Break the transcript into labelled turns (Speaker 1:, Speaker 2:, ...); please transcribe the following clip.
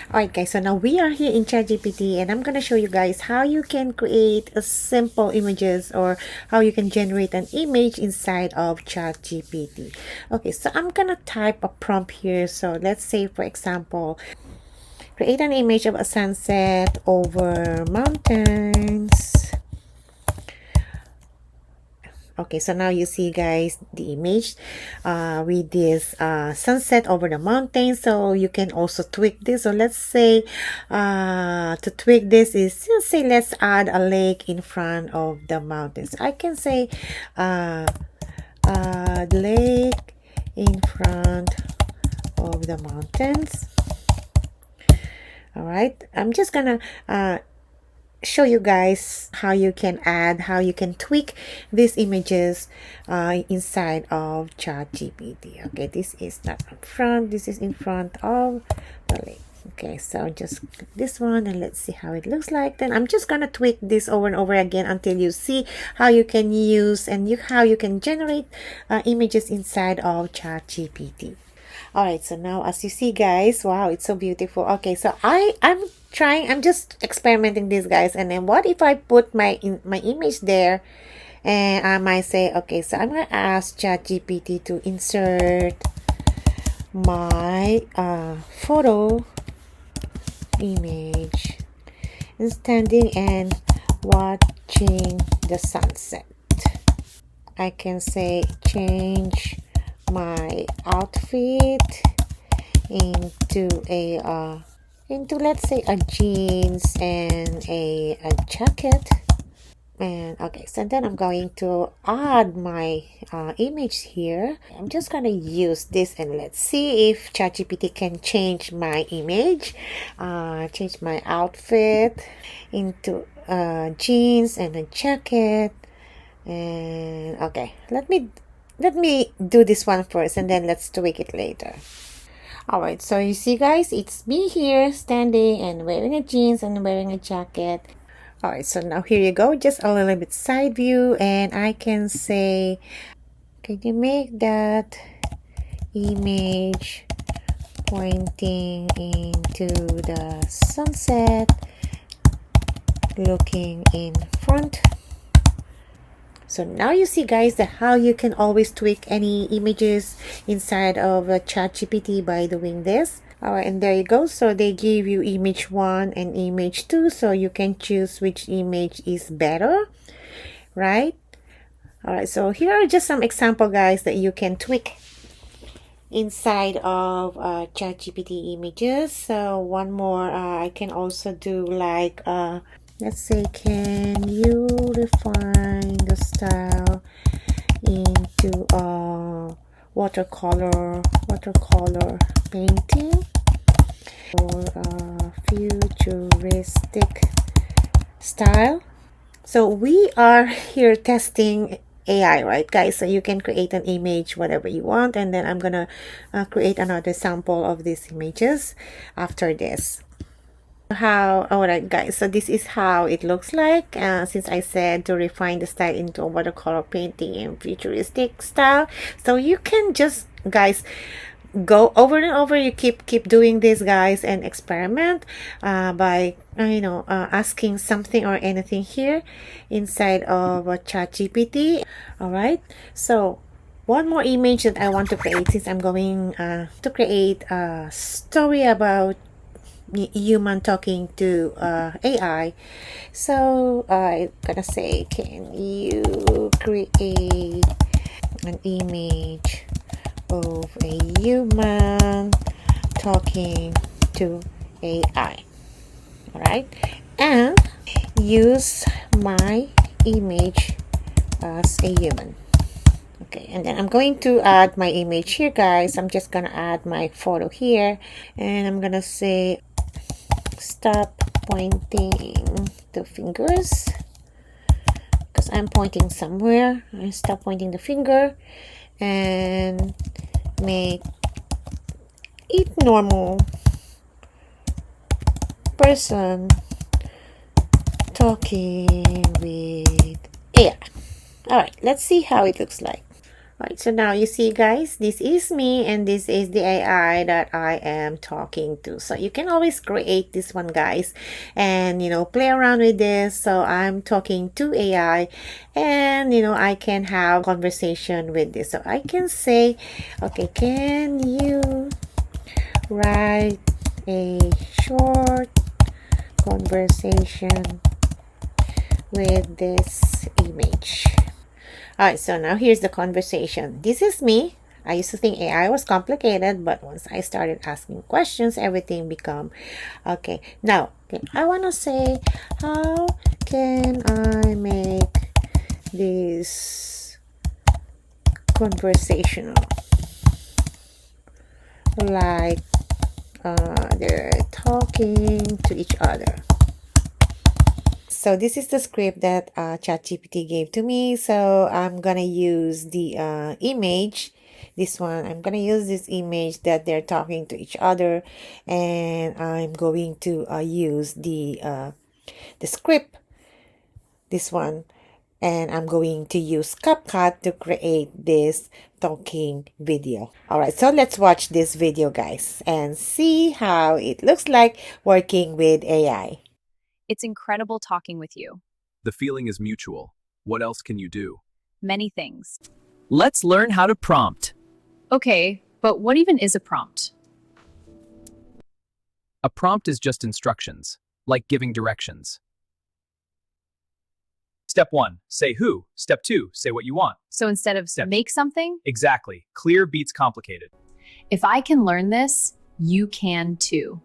Speaker 1: Alright guys, so now we are here in ChatGPT and I'm gonna show you guys how you can create a simple images or how you can generate an image inside of ChatGPT. Okay, so I'm gonna type a prompt here. So let's say, for example, create an image of a sunset over mountains. Okay, so now you see guys the image with this sunset over the mountain. So you can also tweak this. So let's say to tweak this is, let's say, let's add a lake in front of the mountains. I can say lake in front of the mountains. All right, I'm just gonna show you guys how you can add, how you can tweak these images inside of ChatGPT. Okay, this is not in front, this is in front of the lake. Okay, so just click this one and let's see how it looks like. Then I'm just gonna tweak this over and over again until you see how you can use and how you can generate images inside of ChatGPT. All right, so now as you see guys, wow, it's so beautiful. Okay, so I'm just experimenting this guys, and then what if I put my image there, and I might say, okay, so I'm gonna ask ChatGPT to insert my photo image standing and watching the sunset. I can say change my outfit into let's say a jeans and a jacket. And okay, so then I'm going to add my image here. I'm just gonna use this and let's see if ChatGPT can change my image, change my outfit into jeans and a jacket. And okay, let me do this one first and then let's tweak it later. All right, so you see guys, it's me here standing and wearing a jeans and wearing a jacket. All right, so now here you go, just a little bit side view, and I can say, can you make that image pointing into the sunset, looking in front? So now you see guys that how you can always tweak any images inside of a ChatGPT by doing this. All right, and there you go. So they give you image 1 and image 2, so you can choose which image is better, right? All right, so here are just some example guys that you can tweak inside of ChatGPT images. So one more, I can also do like let's say, can you refine the style into a watercolor painting or a futuristic style? So we are here testing AI, right guys? So you can create an image whatever you want, and then I'm gonna create another sample of these images after this. Alright guys, so this is how it looks like since I said to refine the style into a watercolor painting and futuristic style. So you can just guys go over and over, you keep doing this guys and experiment by asking something or anything here inside of a ChatGPT. All right, so one more image that I want to create, since I'm going to create a story about human talking to AI. So I'm gonna say, can you create an image of a human talking to AI? All right, and use my image as a human. Okay, and then I'm going to add my image here guys. I'm just gonna add my photo here, and I'm gonna say stop pointing the fingers, because I'm pointing somewhere. I stop pointing the finger and make it normal person talking with AI. All right, let's see how it looks like. Right, so now you see guys, this is me and this is the AI that I am talking to. So you can always create this one guys and play around with this. So I'm talking to AI and I can have conversation with this. So I can say, okay, can you write a short conversation with this image? Alright, so now here's the conversation. This is me. I used to think AI was complicated, but once I started asking questions, everything become okay. Now, I want to say, how can I make this conversational? Like they're talking to each other. So this is the script that Chatgpt gave to me. So I'm gonna use the image. This one, I'm gonna use this image that they're talking to each other, and I'm going to use the script. This one, and I'm going to use CapCut to create this talking video. All right, so let's watch this video, guys, and see how it looks like working with AI.
Speaker 2: It's incredible talking with you.
Speaker 3: The feeling is mutual. What else can you do?
Speaker 2: Many things.
Speaker 4: Let's learn how to prompt.
Speaker 2: Okay, but what even is a prompt?
Speaker 4: A prompt is just instructions, like giving directions. Step 1, say who. Step 2, say what you want.
Speaker 2: So instead of make something,
Speaker 4: Exactly. Clear beats complicated.
Speaker 2: if I can learn this, you can too.